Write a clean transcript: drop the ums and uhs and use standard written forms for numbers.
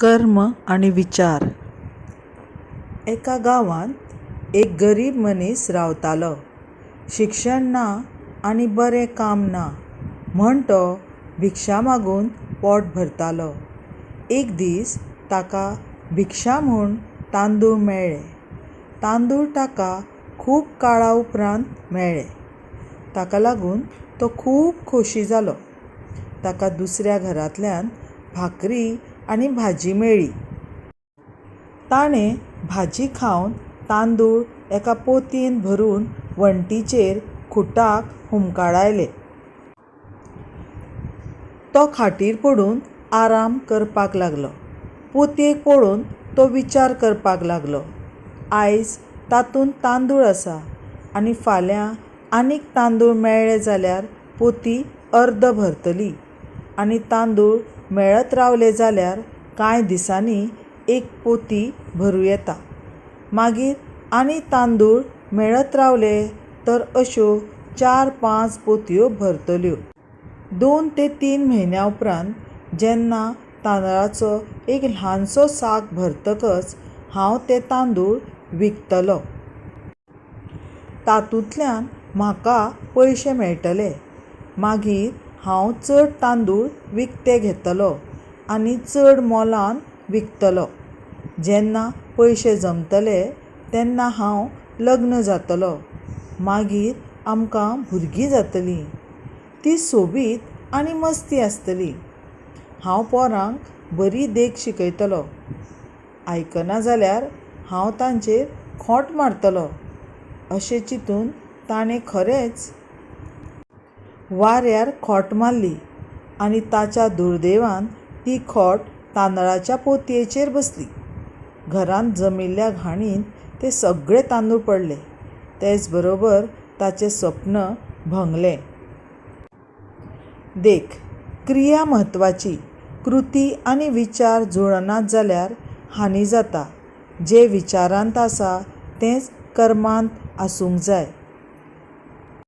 कर्म आणि विचार। एका गांवांत एक गरीब मनीस रावतालो। शिक्षण ना आनी बरें काम ना म्हण तो भिक्षा मागून पोट भरतालो। एक दीस ताका भिक्षा म्हूण तांदूळ मेळ्ळे। तांदूळ ताका खूब काळा उपरांत मेळ्ळे। ताका लागून तो खूब खोशी जालो। ताका दुसऱ्या घरांतल्यान भाकरी आनी भाजी मेळ्ळी। ताणें भाजी खावन तांदूळ एका पोतयेंत भरून वणटीचेर खुटाक हुमकळायले। तो खाटीर पडून आराम करपाक लागलो। पोतयेक पळोवन तो विचार करपाक लागलो, आयज तातूंत तांदूळ आसा आनी फाल्यां आनीक तांदूळ मेळ्ळे जाल्यार पोती अर्द भरतली आनी तांदूळ मेळत रावले जाल्यार कांय दिसांनी एक पोती भरूं येता। मागीर आनी तांदूळ मेळत रावले तर अश्यो 4-5 पोतयो भरतल्यो। 2 ते 3 म्हयन्यां उपरांत जेन्ना तांदळाचो एक ल्हानसो साक भरतकच हांव ते तांदूळ विकतलों। तातूंतल्यान म्हाका पयशे मेळटले। मागीर हांव चड तांदूळ विकते घेतलों आनी चड मोलान विकतलों। जेन्ना पयशे जमतले तेन्ना हांव लग्न जातलों। मागीर आमकां भुरगीं जातलीं। ती सोबीत आनी मस्ती आसतली। हांव पोरांक बरी देख शिकयतलों। आयकना जाल्यार हांव तांचेर खोंट मारतलों। अशें चिंतून ताणें खरेंच वाऱ्यार खोंट मारली आनी ताच्या दुर्दैवान ती खोंट तांदळाच्या पोतयेचेर बसली। घरांत जमिल्ल्या घाणीन ते सगळे तांदूळ पडले। तेच बरोबर ताचें सपन भंगलें। देख, क्रिया म्हत्वाची। कृती आनी विचार जुळनात जाल्यार हानी जाता। जें विचारांत आसा तेंच कर्मांत आसूंक जाय।